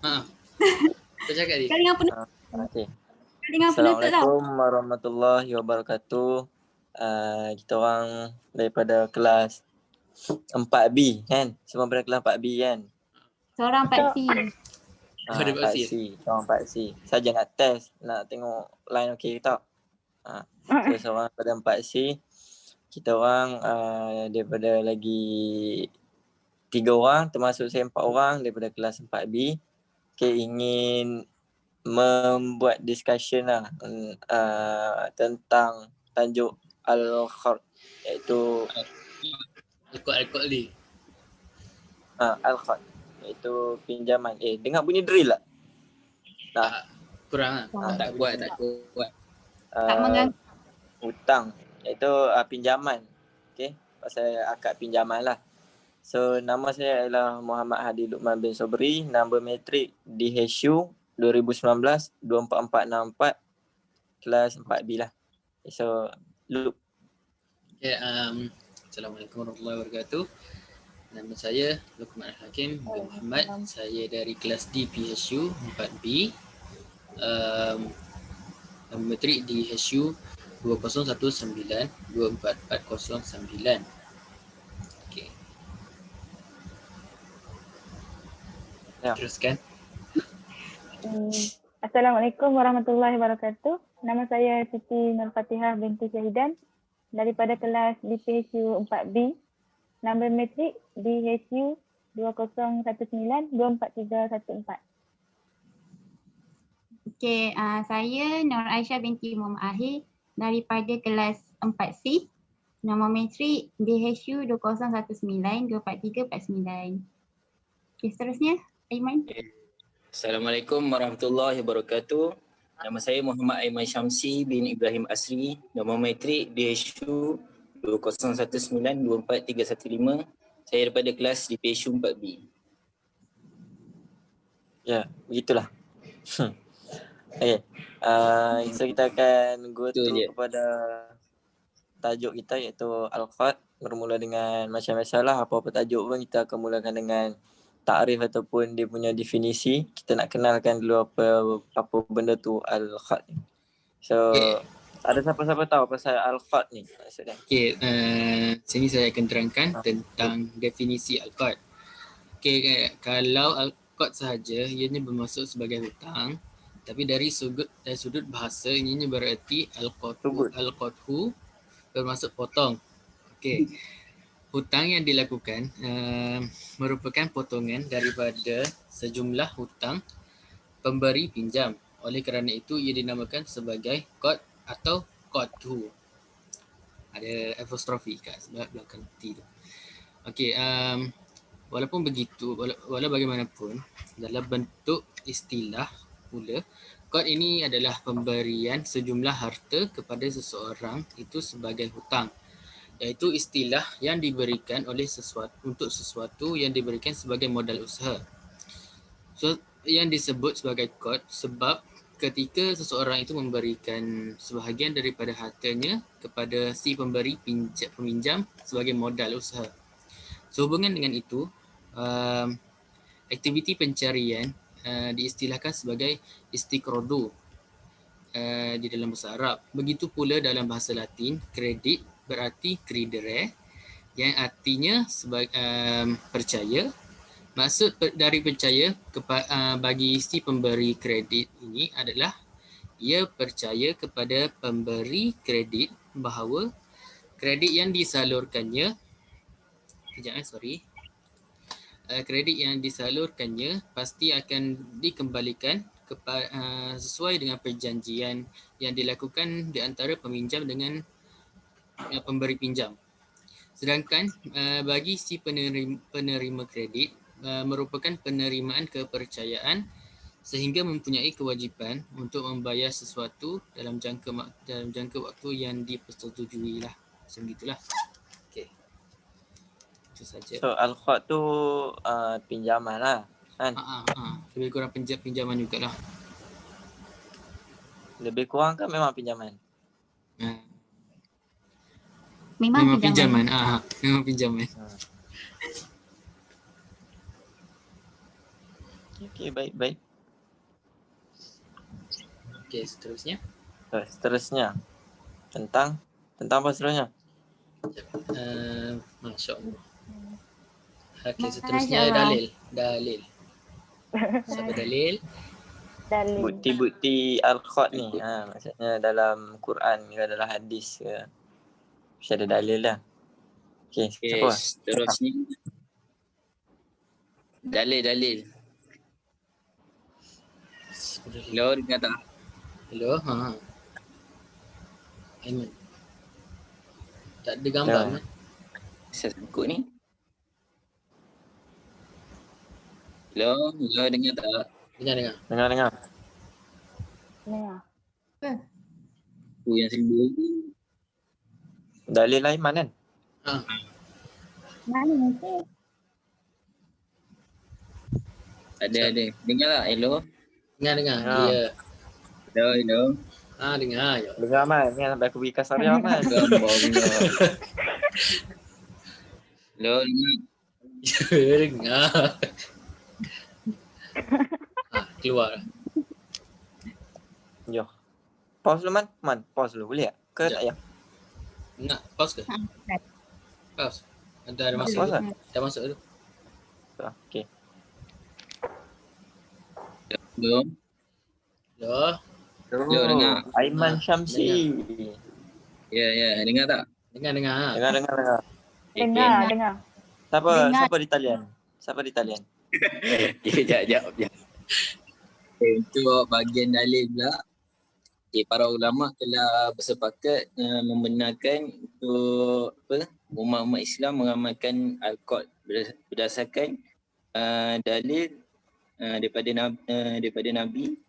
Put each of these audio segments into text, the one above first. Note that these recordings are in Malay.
Ha. Kau cakap ni. Kali dengan penutup. Okey. Kali dengan penutup lah. Assalamualaikum warahmatullahi wabarakatuh. Kita orang daripada kelas 4B kan? Semua daripada kelas 4B kan? Seorang Pak C. Oh, ada Pak 4C. Seorang 4C. Saja nak test, nak tengok line okey ke tak. So seorang daripada 4C. Kita orang daripada lagi 3 orang, termasuk saya 4 orang daripada kelas 4B. Okay, ingin membuat discussion lah tentang tajuk Al-Qard, iaitu Rekod ni. Al-Qard, iaitu pinjaman. Dengar bunyi drill tak? Tak. Kurang lah. Tak kuat. Tak mengganggu. Hutang, iaitu pinjaman. Okay, pasal akad pinjaman lah. So, nama saya adalah Muhammad Hadi Luqman bin Sobri. Nombor matrik DHU 2019-24464, kelas 4B lah. So, Luq. Okay, Assalamualaikum warahmatullahi wabarakatuh. Nama saya Luqman Hakim bin Muhammad. Saya dari kelas D PHU 4B. Nombor matrik DHU 2019-24409. Teruskan. Assalamualaikum warahmatullahi wabarakatuh. Nama saya Siti Nur Fatihah binti Syahidan daripada kelas DPHU 4B. Nombor matrik DHU 2019-24314. Okey, saya Nur Aisyah binti Muhammad Ahir daripada kelas 4C. Nombor matrik DHU 2019-24349. Okey, seterusnya Aiman. Assalamualaikum warahmatullahi wabarakatuh. Nama saya Muhammad Aiman Syamsi bin Ibrahim Asri. Nombor matrik DHU 2019-24315. Saya daripada kelas di PHU 4B. Ya, begitulah. Okay. So kita akan go through kepada tajuk kita, iaitu Al-Qard. Bermula dengan macam biasalah, apa-apa tajuk pun kita akan mulakan dengan takrif ataupun dia punya definisi. Kita nak kenalkan dulu apa benda tu Al-Qard ni. So ada siapa-siapa tahu pasal Al-Qard ni maksudnya? Okey, sini saya akan terangkan tentang definisi Al-Qard. Okey, kalau Al-Qard sahaja ianya bermaksud sebagai hutang, tapi dari sudut bahasa ianya berarti Al-Qadhu bermaksud potong. Okey. Hutang yang dilakukan merupakan potongan daripada sejumlah hutang pemberi pinjam. Oleh kerana itu ia dinamakan sebagai qad atau qadhu. Ada apostrofi kat sebelah belakang T tu. Okey, walaupun begitu, walau bagaimanapun dalam bentuk istilah pula, qad ini adalah pemberian sejumlah harta kepada seseorang itu sebagai hutang, iaitu istilah yang diberikan oleh untuk sesuatu yang diberikan sebagai modal usaha. So, yang disebut sebagai qad sebab ketika seseorang itu memberikan sebahagian daripada hartanya kepada si pemberi peminjam sebagai modal usaha. Sehubungan dengan itu, aktiviti pencarian diistilahkan sebagai istiqrodu di dalam bahasa Arab. Begitu pula dalam bahasa Latin, kredit berarti credere, yang artinya percaya. Maksud dari percaya bagi si pemberi kredit ini adalah ia percaya kepada pemberi kredit bahawa kredit yang disalurkannya kredit yang disalurkannya pasti akan dikembalikan sesuai dengan perjanjian yang dilakukan di antara peminjam dengan pemberi pinjam. Sedangkan bagi si penerima kredit merupakan penerimaan kepercayaan sehingga mempunyai kewajipan untuk membayar sesuatu dalam jangka waktu yang dipersetujui lah. Macam gitulah. Okey. Itu saja. So Al-Qard tu pinjaman lah kan? Lebih kurang pinjaman jugalah. Lebih kurang kan memang pinjaman? Memang pinjaman. Memang pinjaman. Okey, baik. Okey, seterusnya. Seterusnya tentang apa seterusnya? Masya-Allah. Okey, seterusnya Masya-Allah. dalil. Siapa dalil? Dalil. Bukti-bukti al-Qur'an ni. Maksudnya dalam Quran ke dalam hadis ke. Mesti ada dalil lah. Okey, siapa? Seterusnya dalil. Hello, dengar tak? Hello. Aiman. Tak ada gambar Ya. kan? Saya sangkut ni. Hello, dengar tak? Dengar. Dengar. Dengar. Aku yang sendiri. Dalil Aiman kan? Mana nanti? Ada. Dengar tak? Hello. Dengar. Ya. Ya. Hello. Dengar. Ya. Dengar Aiman. Ni sampai aku pergi kasar dia Aiman. Gambar pula. Hello, Dengar. Keluar. Yo. Pause dulu Man. Pause dulu boleh tak? Ke tak payah? Nak pause ke? Pause. Ada masuk Pause dulu. tak? Dah masuk dulu. Okey. Hello. Hello. dengar. Aiman Syamsi. Ya, dengar tak? Dengar. Dengar. Dengar. Siapa di talian? Sekejap. Untuk bahagian dalil pula, para ulama telah bersepakat membenarkan untuk umat Islam mengamalkan Al-Qur'an berdasarkan dalil daripada Nabi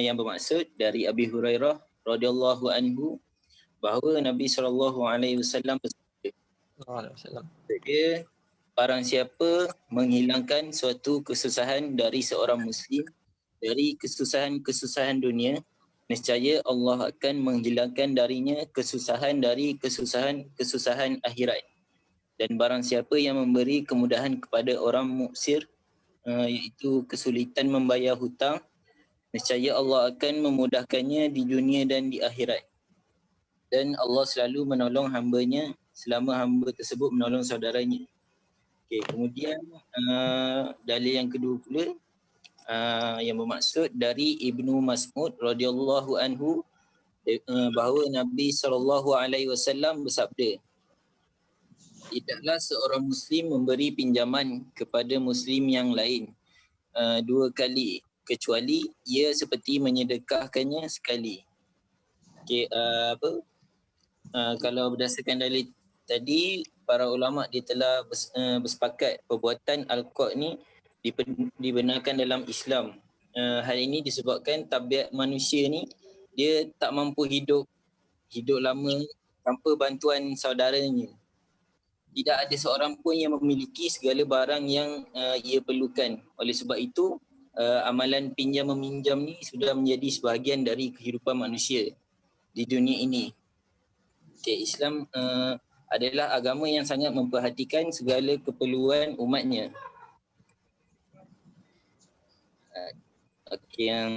yang bermaksud dari Abi Hurairah radhiyallahu anhu bahawa Nabi SAW bersabda, dia barang siapa menghilangkan suatu kesusahan dari seorang Muslim dari kesusahan dunia, nescaya Allah akan menghilangkan darinya kesusahan dari kesusahan akhirat. Dan barang siapa yang memberi kemudahan kepada orang muksir, iaitu kesulitan membayar hutang, nescaya Allah akan memudahkannya di dunia dan di akhirat. Dan Allah selalu menolong hamba-Nya selama hamba tersebut menolong saudaranya. Okey, kemudian dalil yang kedua pula yang bermaksud dari Ibnu Mas'ud radhiyallahu anhu bahawa Nabi SAW bersabda, tidaklah seorang Muslim memberi pinjaman kepada Muslim yang lain 2 kali kecuali ia seperti menyedekahkannya sekali. Okey, kalau berdasarkan dalil tadi, para ulama dia telah bersepakat perbuatan Al-Qur'an ni dibenarkan dalam Islam. Hal ini disebabkan tabiat manusia ni dia tak mampu hidup lama tanpa bantuan saudaranya. Tidak ada seorang pun yang memiliki segala barang yang ia perlukan. Oleh sebab itu, amalan pinjam meminjam ni sudah menjadi sebahagian dari kehidupan manusia di dunia ini. Okay, Islam adalah agama yang sangat memperhatikan segala keperluan umatnya. Okey, yang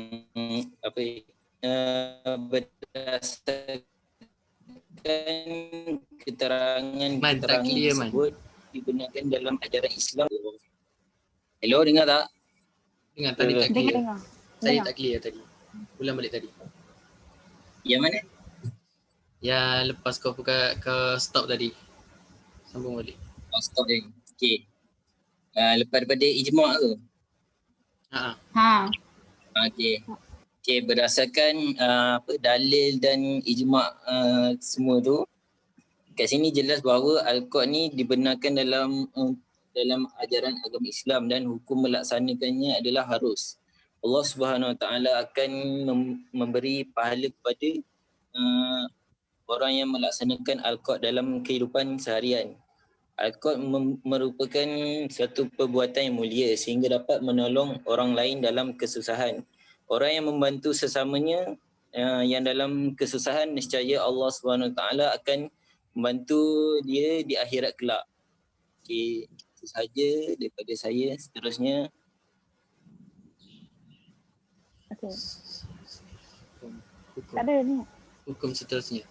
berdasarkan keterangan tersebut digunakan dalam ajaran Islam. Hello, dengar tak? Dengar, tadi tak clear. Dengar. Saya tak clear tadi. Ulang balik tadi. Yang mana? Yang lepas kau stop tadi. Sambung balik. Stop dia. Okey. Lepas daripada ijma' ke? Okey, berdasarkan dalil dan ijma' semua tu, kat sini jelas bahawa Al-Qur'an ni dibenarkan dalam ajaran agama Islam dan hukum melaksanakannya adalah harus. Allah Subhanahu Wa Taala akan memberi pahala kepada orang yang melaksanakan Al-Qur'an dalam kehidupan seharian. Al-Qur'an merupakan satu perbuatan yang mulia sehingga dapat menolong orang lain dalam kesusahan. Orang yang membantu sesamanya yang dalam kesusahan, nescaya Allah SWT akan membantu dia di akhirat kelak. Okey, itu sahaja daripada saya. Seterusnya Okey. Hukum. Tak ada ni. Hukum seterusnya.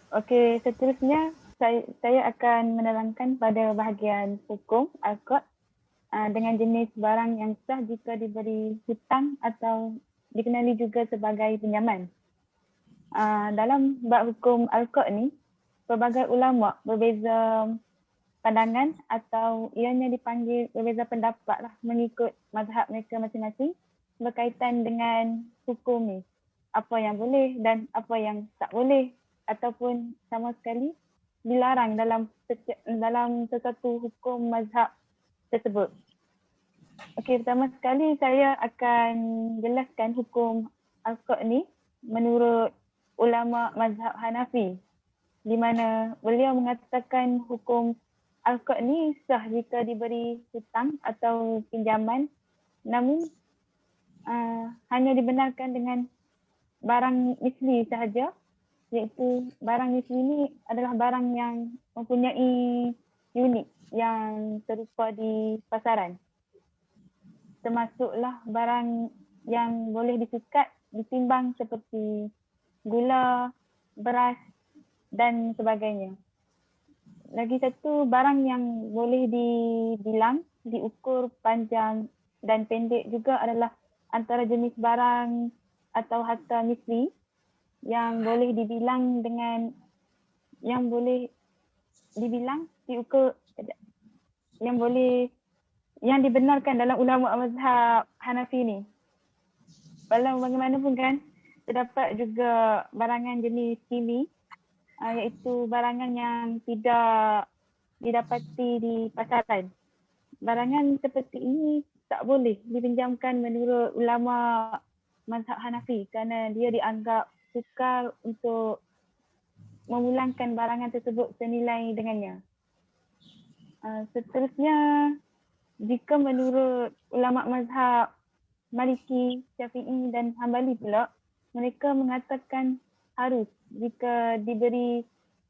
Okey, seterusnya saya akan menerangkan pada bahagian hukum al-qad dengan jenis barang yang sah jika diberi hutang atau dikenali juga sebagai pinjaman. Dalam bab hukum al-qad ni, pelbagai ulama berbeza pandangan atau ianya dipanggil berbeza pendapat lah mengikut mazhab mereka masing-masing berkaitan dengan hukum ni. Apa yang boleh dan apa yang tak boleh ataupun sama sekali dilarang dalam sesuatu hukum mazhab tersebut. Okey, pertama sekali saya akan jelaskan hukum al-qad ni menurut ulama mazhab Hanafi, di mana beliau mengatakan hukum al-qad ni sah jika diberi hutang atau pinjaman, namun hanya dibenarkan dengan barang misli sahaja, iaitu barang misli ni adalah barang yang mempunyai unit yang serupa di pasaran. Termasuklah barang yang boleh disikat, ditimbang seperti gula, beras dan sebagainya. Lagi satu, barang yang boleh dibilang, diukur panjang dan pendek juga adalah antara jenis barang atau harta misli yang boleh dibilang dengan diukur, yang dibenarkan dalam ulama mazhab Hanafi ni. Walau bagaimanapun kan, terdapat juga barangan jenis kimi, iaitu barangan yang tidak didapati di pasaran. Barangan seperti ini tak boleh dipinjamkan menurut ulama mazhab Hanafi kerana dia dianggap sukar untuk memulangkan barangan tersebut senilai dengannya. Seterusnya, jika menurut ulama mazhab Maliki, Syafi'i dan Hambali pula, mereka mengatakan harus jika diberi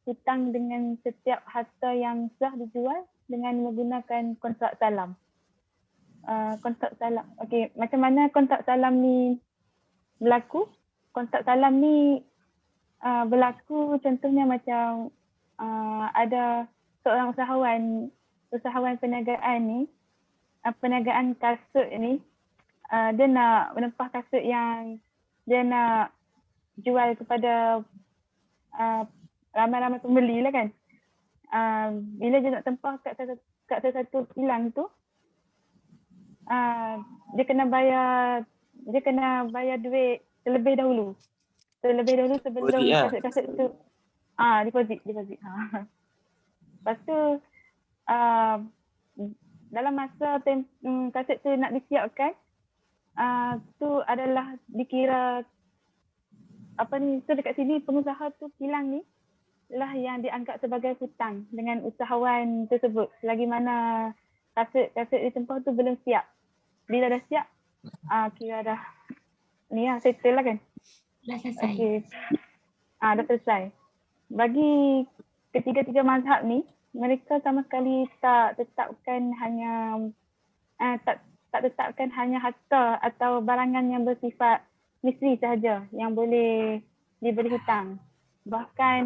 hutang dengan setiap harta yang sah dijual dengan menggunakan kontrak salam. Kontrak salam. Okey, macam mana kontrak salam ni berlaku? Kontrak salam ni berlaku contohnya macam ada seorang usahawan perniagaan ni, perniagaan kasut ni, dia nak menempah kasut yang dia nak jual kepada ramai-ramai pembeli lah kan. Bila dia nak tempah kat satu kilang tu, dia kena bayar duit terlebih dahulu sebelum kaset-kaset tu deposit. Lepas tu dalam masa kaset tu nak disiapkan, tu adalah dikira so dekat sini pengusaha tu kilang ni lah yang dianggap sebagai hutang dengan usahawan tersebut selagi mana kaset ditempah tu belum siap. Bila dah siap, kira dah ni lah, settle lah kan. Dah selesai. Okay. Dah selesai. Bagi ketiga-tiga mazhab ni, mereka sama sekali tak tetapkan hanya harta atau barangan yang bersifat misli sahaja yang boleh diberi hutang. Bahkan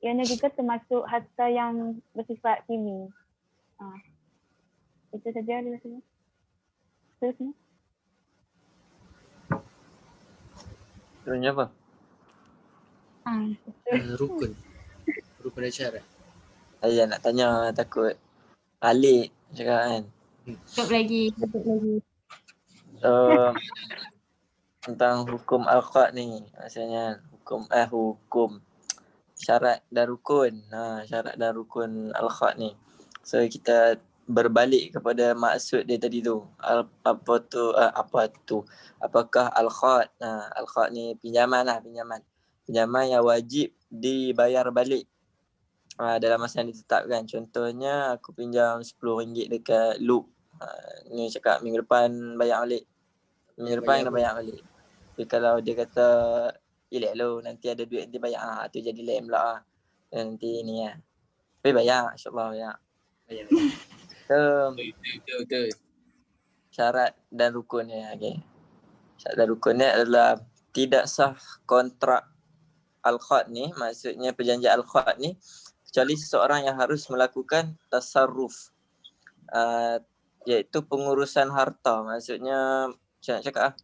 ianya juga termasuk harta yang bersifat kimi. Itu saja rasanya. Terusnya. Terusnya apa? Rukun dan syarat. Saya nak tanya, takut alik cakap kan. Tutup lagi. Tentang hukum al-qad ni, maksudnya hukum syarat dan rukun. Syarat dan rukun al-qad ni. So kita berbalik kepada maksud dia tadi tu. Apakah al-qad? Al-qad ni pinjaman lah, pinjaman yang wajib dibayar balik dalam masa yang ditetapkan. Contohnya aku pinjam RM10 dekat Loop. Ni cakap minggu depan bayar balik. Minggu depan kena bayar balik. Tapi kalau dia kata elak lo, nanti ada duit nanti bayar, tu jadi lain pula nanti ni lah. Tapi bayar, insyaAllah bayar. So, Betul. syarat dan rukun ni. Okay. Syarat dan rukun ni adalah tidak sah kontrak al-qad ni, maksudnya perjanjian al-qad ni, kecuali seseorang yang harus melakukan tasarruf, iaitu pengurusan harta. Maksudnya macam nak cakap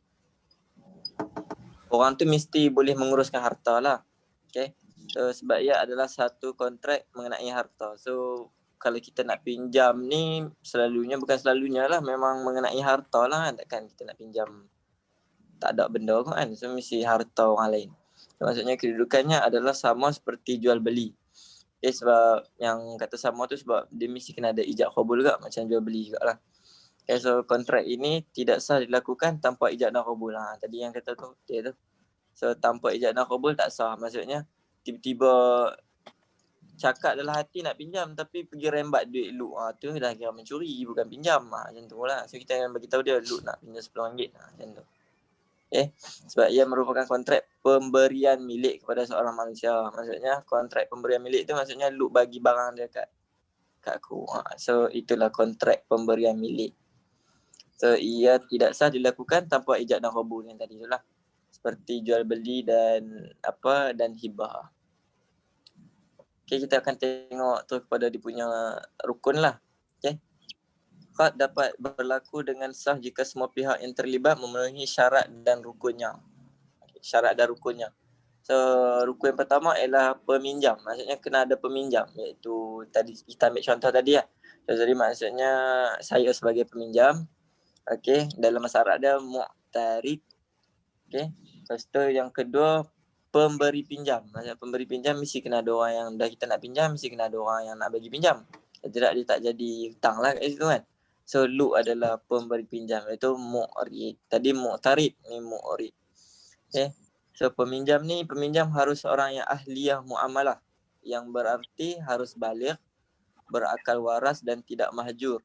orang tu mesti boleh menguruskan harta lah. Okay. So sebab ia adalah satu kontrak mengenai harta. So kalau kita nak pinjam ni bukan selalunya lah, memang mengenai harta lah. Takkan kita nak pinjam tak ada benda kan. So mesti harta orang lain. So, maksudnya kedudukannya adalah sama seperti jual beli. Okay, sebab yang kata sama tu sebab dia mesti kena ada ijab qabul juga, macam jual beli jugalah. Okay, so kontrak ini tidak sah dilakukan tanpa ijab dan qabul. Tadi yang kata tu, dia tu. So tanpa ijab dan qabul tak sah. Maksudnya tiba-tiba cakap dalam hati nak pinjam tapi pergi rembat duit Lu. Tu dah kira mencuri, bukan pinjam. Macam tu lah. So kita akan bagi tahu dia Lu nak pinjam RM10. Macam tu. Okay. Sebab ia merupakan kontrak pemberian milik kepada seorang manusia. Maksudnya kontrak pemberian milik tu maksudnya Lu bagi barang dia kat aku. So itulah kontrak pemberian milik. So ia tidak sah dilakukan tanpa ijab dan qabul yang tadi tu lah. Seperti jual beli dan hibah. Okay, kita akan tengok tu kepada dia punya rukun lah. Okay. Qad dapat berlaku dengan sah jika semua pihak yang terlibat memenuhi syarat dan rukunnya. Syarat dan rukunnya. So rukun yang pertama ialah peminjam. Maksudnya kena ada peminjam, iaitu tadi kita ambil contoh tadi lah. So, jadi maksudnya saya sebagai peminjam, okay, dalam syarat dia mu'tarid. Okay. Lepas tu yang kedua pemberi pinjam. Maksudnya pemberi pinjam mesti kena ada orang yang dah kita nak pinjam, mesti kena ada orang yang nak bagi pinjam. Tidak dia tak jadi hutang lah kat situ kan. So Lu adalah pemberi pinjam, iaitu mu'rid. Tadi mu'tarid, ni mu'rid. Okay. So peminjam harus orang yang ahliyah muamalah, yang berarti harus baligh, berakal waras dan tidak mahjur.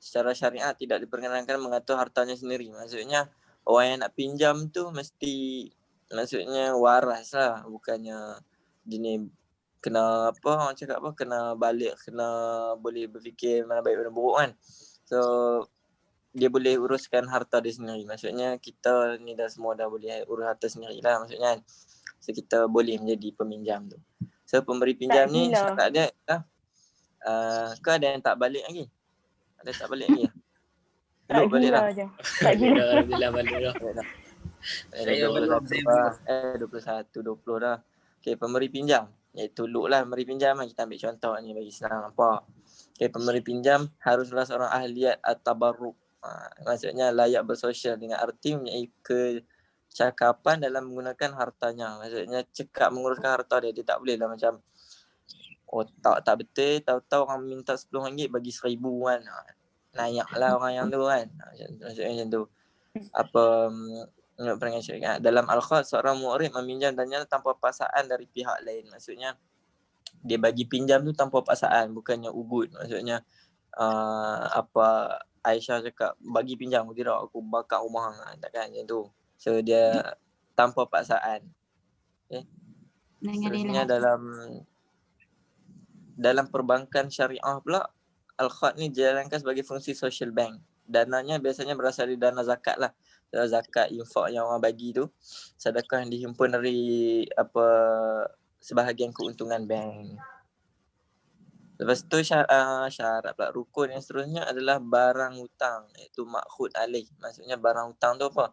Secara syariat tidak diperkenankan mengatur hartanya sendiri. Maksudnya orang yang nak pinjam tu mesti maksudnya waras lah, bukannya jenis kena kena balik, kena boleh berfikir mana baik mana buruk kan. So dia boleh uruskan harta dia sendiri. Maksudnya kita ni dah semua dah boleh urus harta sendiri lah maksudnya kan. So kita boleh menjadi peminjam tu. So pemberi pinjam ni syarat dia ke ada yang tak balik lagi? Ada tak balik lagi? Tak balik gila lah. je. Tak gila. Alhamdulillah balik dah. Saya belum. 21, 20 dah. Okay, pemberi pinjam. Iaitu Lu lah pemberi pinjam. Kita ambil contoh ni bagi senang nampak. Okay, pemberi pinjam haruslah seorang ahliyat at-tabarruk. Maksudnya layak bersosial dengan arti mempunyai kecakapan dalam menggunakan hartanya. Maksudnya cekap menguruskan harta dia. Dia tak boleh lah macam tak betul. Tahu-tahu orang minta RM10 bagi RM1,000 kan. Nayak lah orang yang tu kan. Maksudnya macam tu. Menurut pandangan syariat, dalam al-qad seorang mu'rid meminjam dannya tanpa paksaan dari pihak lain. Maksudnya dia bagi pinjam tu tanpa paksaan, bukannya ugut. Maksudnya Aisyah cakap bagi pinjam, tidak aku bakar rumah hang, takkan macam tu. So dia tanpa paksaan. Okay. Seterusnya dalam perbankan syariah pula, al-qad ni dijalankan sebagai fungsi social bank. Dananya biasanya berasal dari dana zakat lah. Zakat, infak yang orang bagi tu, sedekah yang dihimpun dari sebahagian keuntungan bank. Lepas tu syarat pula rukun yang seterusnya adalah barang hutang, iaitu makhud alaih. Maksudnya barang hutang tu apa?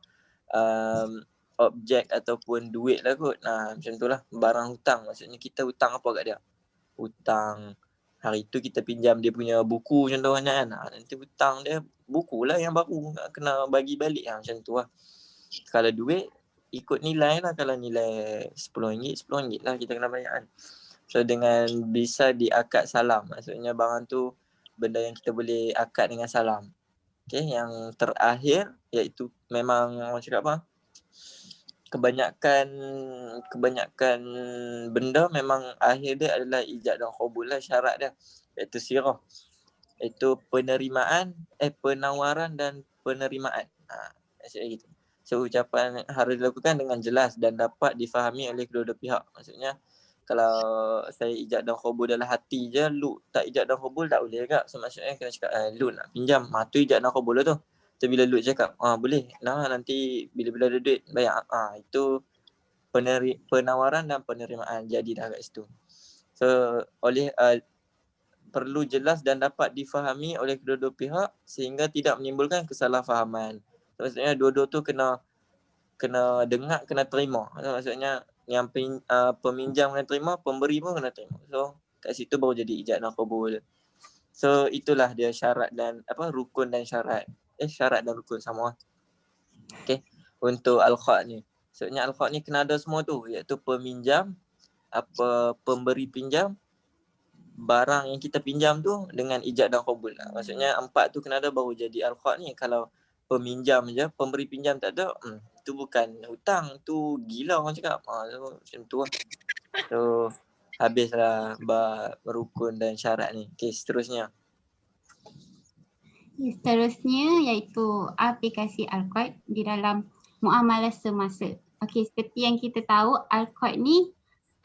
Objek ataupun duit lah kot. Macam tu lah barang hutang. Maksudnya kita hutang apa kat dia? Hutang hari tu kita pinjam dia punya buku contohnya kan. Nanti hutang dia buku lah yang baru kena bagi balik macam tu lah. Kalau duit ikut nilai lah. Kalau nilai RM10 lah kita kena bayar kan. So dengan bisa diakad salam. Maksudnya barang tu benda yang kita boleh akad dengan salam. Okay, yang terakhir iaitu memang orang cakap apa? Kebanyakan benda memang akhir dia adalah ijab dan qabul lah syarat dia. Iaitu sirah. Itu penawaran dan penerimaan. Maksudnya gitu. So ucapan harus dilakukan dengan jelas dan dapat difahami oleh kedua-dua pihak. Maksudnya kalau saya ijab dan qabul dalam hati je, Lu tak ijab dan qabul tak boleh juga. So maksudnya kena cakap Lu nak pinjam, tu ijab dan qabul lah tu. Tu bila Lut cakap, boleh lah nanti bila-bila ada duit bayar. Itu penawaran dan penerimaan jadi dah kat situ. So oleh perlu jelas dan dapat difahami oleh kedua-dua pihak sehingga tidak menimbulkan kesalahfahaman. Maksudnya dua-dua tu kena dengar, kena terima. Maksudnya yang peminjam kena terima, pemberi pun kena terima. So kat situ baru jadi ijab dan qabul. So itulah dia syarat dan rukun dan syarat. Syarat dan rukun sama. Okay. Untuk al-khat ni. Maksudnya al-khat ni kena ada semua tu, iaitu peminjam, pemberi pinjam, barang yang kita pinjam tu dengan ijab dan qabul lah. Maksudnya 4 tu kena ada baru jadi al-khat ni. Kalau peminjam je, pemberi pinjam tak ada, tu bukan hutang, tu gila orang cakap. So, macam tu lah. So habislah rukun dan syarat ni. Okay, seterusnya. Seterusnya iaitu aplikasi al-khat di dalam muamalah semasa. Okey, seperti yang kita tahu al-khat ni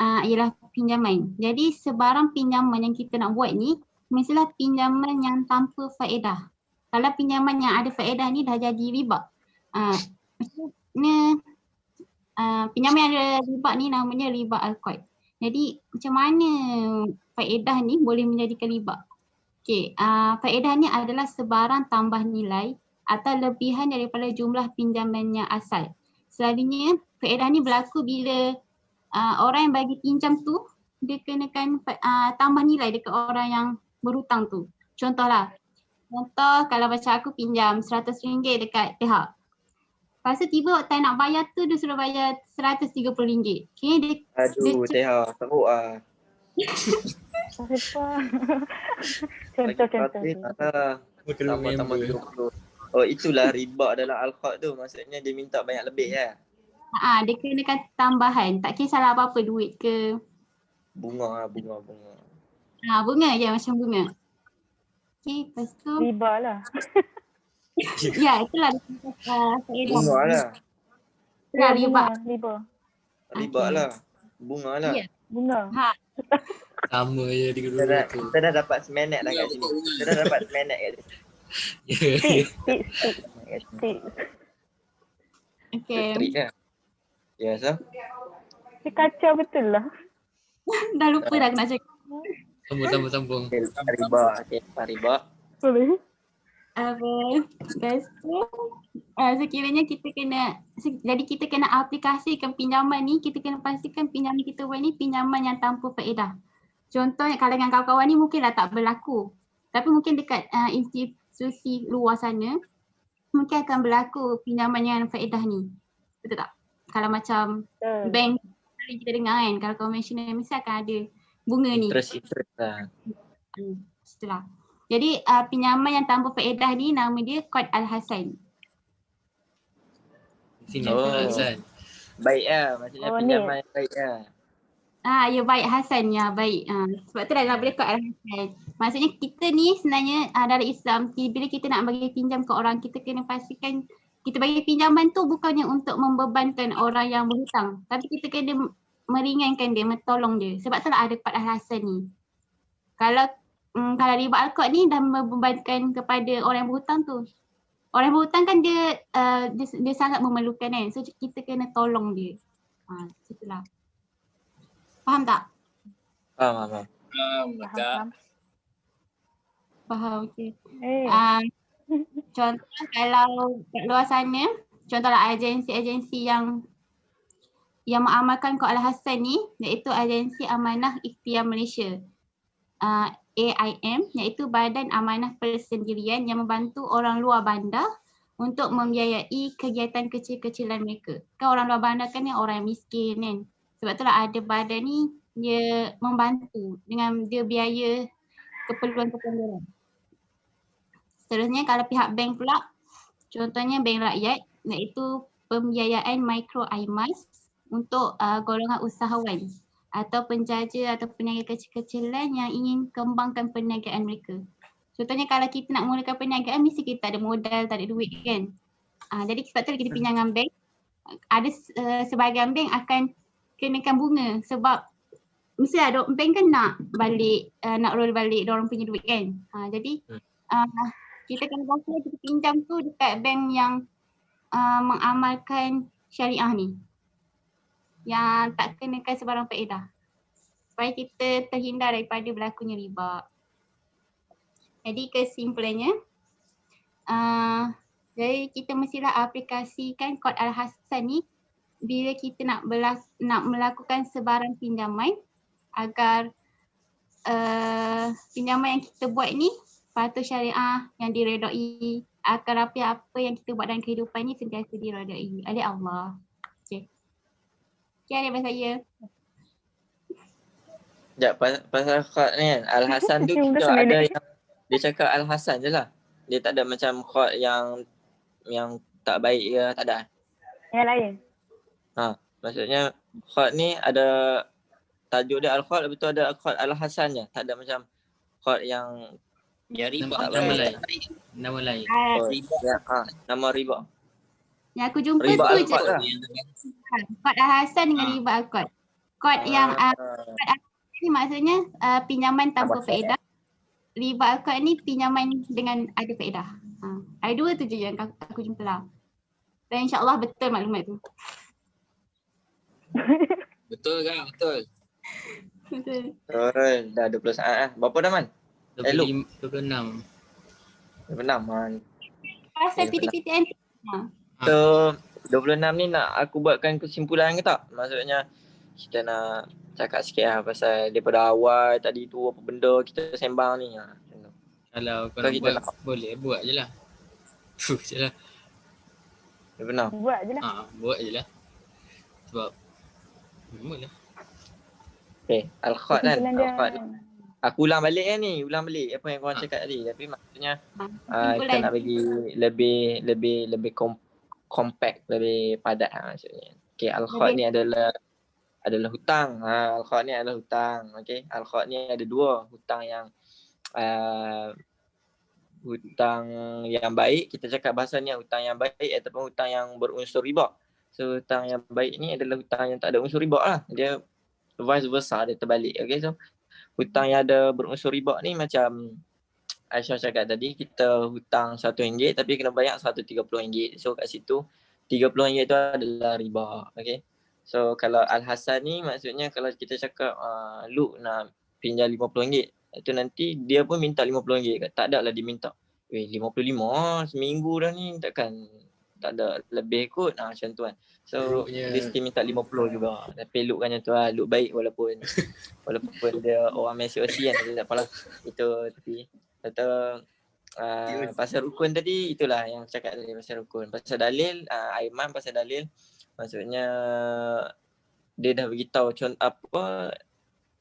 ialah pinjaman. Jadi sebarang pinjaman yang kita nak buat ni mestilah pinjaman yang tanpa faedah. Kalau pinjaman yang ada faedah ni dah jadi riba. Maksudnya pinjaman yang ada riba ni namanya riba al-khat. Jadi macam mana faedah ni boleh menjadikan riba? Okey, faedah ni adalah sebarang tambah nilai atau lebihan daripada jumlah pinjaman yang asal. Selalunya faedah ni berlaku bila orang yang bagi pinjam tu dia kenakan tambah nilai dekat orang yang berhutang tu. Contoh kalau macam aku pinjam RM100 dekat Tehak. Lepas tu tiba time nak bayar tu dia suruh bayar RM130. Okay, Aduh, Tehak, teruk lah. Contoh. Tambah 20. Oh, itulah riba dalam al-khat tu. Maksudnya dia minta banyak lebih lah. Dia kenakan tambahan. Tak kisahlah apa-apa, duit ke. Bunga. Bunga je, macam bunga. Okay, lepas tu. Riba lah. Ya, itulah. Bunga lah. Itulah riba. Riba lah. Bunga lah. Ya. Bunga. Sama je tiga-dua tu. Kita dah dapat semenek dah kat sini. Kita dah dapat semenek kat sini. Okay. Trik kan? Ya, so? Dia kacau betul lah. Dah lupa dah nak cakap. Sambung. Riba. Boleh. Lepas tu sekiranya kita kena aplikasikan pinjaman ni, kita kena pastikan pinjaman kita buat ni pinjaman yang tanpa faedah. Contohnya kalau dengan kawan-kawan ni mungkinlah tak berlaku. Tapi mungkin dekat institusi luar sana mungkin akan berlaku pinjaman yang faedah ni. Betul tak? Kalau macam bank kita dengar kan, kalau konvensional mesti akan ada bunga ni. Interest lah. Setelah. Jadi pinjaman yang tanpa faedah ni nama dia Qard Al-Hasan. Sini Hasan. Baik lah, maksudnya pinjaman yang baik lah. Ya baik Hasan, ya baik. Sebab tu dah boleh Qard Al-Hasan. Maksudnya kita ni sebenarnya dalam Islam bila kita nak bagi pinjam ke orang, kita kena pastikan kita bagi pinjaman tu bukannya untuk membebankan orang yang berhutang, tapi kita kena meringankan dia, mentolong dia. Sebab tu lah ada Qard Al-Hasan ni. Kalau riba al-khat ni dah membebankan kepada orang yang berhutang tu. Orang yang berhutang kan dia sangat memerlukan kan. So kita kena tolong dia. Itulah. Faham tak? Faham. Faham, okey. Contoh kalau kat luar sana, contohlah agensi-agensi yang mengamalkan Qard Al-Hasan ni, iaitu Agensi Amanah Ikhtiar Malaysia. AIM, iaitu Badan Amanah Persendirian yang membantu orang luar bandar untuk membiayai kegiatan kecil-kecilan mereka. Kan orang luar bandar kan orang yang miskin kan. Sebab itulah ada badan ni dia membantu dengan dia biaya keperluan-keperluan. Seterusnya kalau pihak bank pula, contohnya bank rakyat, iaitu pembiayaan mikro IMAS untuk golongan usahawan atau penjaja atau peniaga kecil-kecilan yang ingin kembangkan perniagaan mereka. Contohnya kalau kita nak mulakan perniagaan, mesti kita ada modal, tak ada duit kan. Jadi sebab tu kita pinjam dengan bank. Ada sebahagian bank akan kenakan bunga sebab mesti ada bank kan nak balik, nak roll balik orang punya duit kan. Jadi kita kena baca kita pinjam tu dekat bank yang mengamalkan syariah ni. Yang tak kenakan sebarang faedah. Supaya kita terhindar daripada berlakunya riba. Jadi kesimpulannya, jadi kita mestilah aplikasikan kod Al-Hasan ni bila kita nak melakukan sebarang pinjaman agar pinjaman yang kita buat ni patuh syariah yang diredai, agar apa yang kita buat dalam kehidupan ni sentiasa diredai oleh Allah. Okay. Sekian daripada saya. Sekejap, pasal khot ni kan, Al-Hasan tu kita ada yang dia cakap Al-Hasan je lah. Dia tak ada macam khot yang tak baik ke, tak ada. Yang lain. Maksudnya khot ni ada tajuk dia Al-Khot, lepas tu ada khot Al-Hasan je. Tak ada macam khot yang riba Nama lain. Nama lain. nama riba. Yang aku jumpa Riba tu je. Al-Khot lah. Kod Al-Hasan dengan riba Al-Khot. Kod yang ni maksudnya pinjaman tanpa faedah. Riba Al-Khot ni pinjaman dengan ada faedah. Ada dua tu je yang aku jumpa lah. Dan insyaAllah betul maklumat tu. Betul kan? Betul. Betul. Dah 20 saat lah. Berapa dah Man? 26. 26 Man. Pasal PTPTN. So 26 ni nak aku buatkan kesimpulan ke tak? Maksudnya kita nak cakap sikit lah pasal daripada awal tadi tu apa benda kita sembang ni. Kalau kau So, nak kita buat, boleh buat je lah. Je lah. Benar. Buat je lah. Buat je lah. Sebab mula. Okay, Al-Khot kan. Kesimpulan dia. Al-Khot. Aku ulang balik kan ni. Ulang balik apa yang korang cakap tadi. Tapi maksudnya kita nak bagi lebih compact, lebih padat lah maksudnya. Okay, Al-Khot ni adalah hutang. Al-Khot ni adalah hutang. Okay, Al-Khot ni ada dua. Hutang yang baik. Kita cakap bahasa ni hutang yang baik ataupun hutang yang berunsur riba. So hutang yang baik ni adalah hutang yang tak ada unsur riba lah. Dia vice versa, dia terbalik. Okay, so hutang yang ada berunsur riba ni macam Aisyah cakap tadi, kita hutang RM1 tapi kena bayar RM130. So kat situ RM30 tu adalah riba. Okay, so kalau Al-Hasan ni maksudnya kalau kita cakap Luke nak pinjam RM50, itu nanti dia pun minta RM50. Tak ada lah dia minta 55 seminggu dah ni, takkan tak ada lebih kot macam tu kan. So dia still minta 50 juga. Tapi Luke kan macam tu lah. Luke baik walaupun dia orang Malaysia kan, tak apalah. Itu tapi kata pasal rukun tadi, itulah yang cakap tadi pasal rukun. Pasal dalil, Aiman pasal dalil, maksudnya dia dah beritahu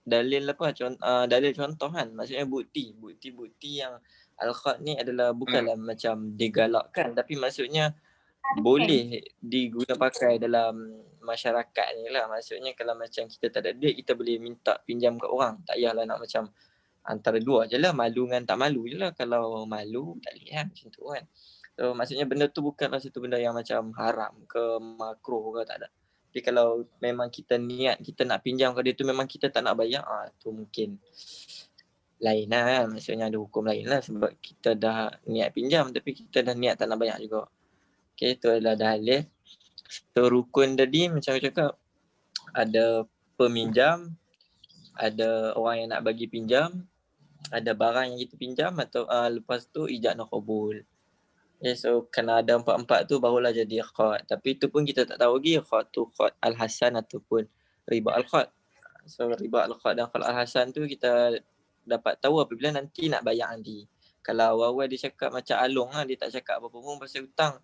dalil contoh kan. Maksudnya bukti yang Al-Khot ni adalah bukanlah macam digalakkan, tapi maksudnya boleh diguna pakai dalam masyarakat ni lah. Maksudnya kalau macam kita tak ada duit, kita boleh minta pinjam kat orang. Tak payahlah nak macam antara dua je lah, malu dengan tak malu je lah. Kalau malu tak boleh lah macam tu kan. So maksudnya benda tu bukanlah satu benda yang macam haram ke makruh ke, tak ada. Tapi kalau memang kita niat kita nak pinjam ke dia tu, memang kita tak nak bayar, tu mungkin lain lah kan. Maksudnya ada hukum lain lah, sebab kita dah niat pinjam tapi kita dah niat tak nak bayar juga. Okay, itu adalah dalil. So rukun tadi macam aku cakap, ada peminjam, ada orang yang nak bagi pinjam, ada barang yang kita pinjam, atau lepas tu ijab dan qabul. Okay, so kena ada empat-empat tu barulah jadi khot. Tapi tu pun kita tak tahu lagi khot tu khot Al-Hasan ataupun riba Al-Khot. So riba Al-Khot dan khot Al-Hasan tu kita dapat tahu apabila nanti nak bayar nanti. Kalau awal-awal dia cakap macam Along lah, dia tak cakap apa-apa pun pasal hutang.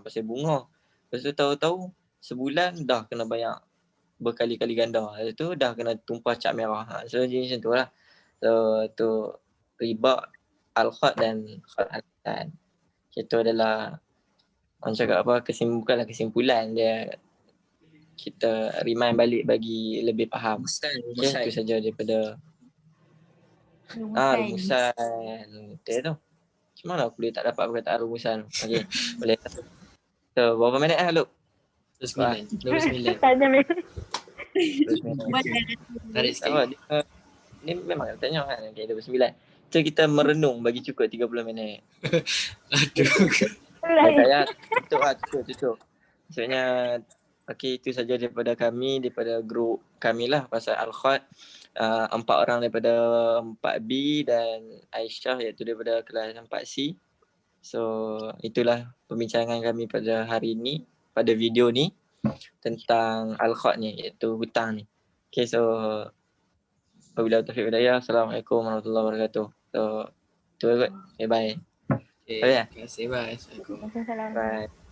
Pasal bunga. Lepas tu tahu-tahu sebulan dah kena bayar berkali-kali ganda. Lepas tu dah kena tumpah cap merah. So macam tu lah. So tu riba Al-Khot dan khot Al-Hasan. Itu adalah orang cakap apa, kesimpulan dia. Kita remind balik bagi lebih faham. Itu saja daripada rumusan. Betul tu. Macam mana aku boleh tak dapat perkataan rumusan? Okey, boleh. So, berapa minit Luke? 29. Tanya ni. 29. Tarik sikit. Ni memang nak tanya kan. Okey, 29. kita merenung bagi cukup 30 minit. Aduh. Saya tutup. Maksudnya okey, itu saja daripada kami, daripada grup kami lah pasal Al-Khat. 4 orang daripada 4B dan Aisyah iaitu daripada kelas 4C. So itulah perbincangan kami pada hari ini, pada video ni tentang Al-Khat ni iaitu hutang ni. Okay, so wabillahi taufiq wal hidayah. Assalamualaikum warahmatullahi wabarakatuh. So itu kot. Okay, bye. Okay, Boleh tak? terima kasih. Bye. Assalamualaikum. Waalaikumsalam. Bye.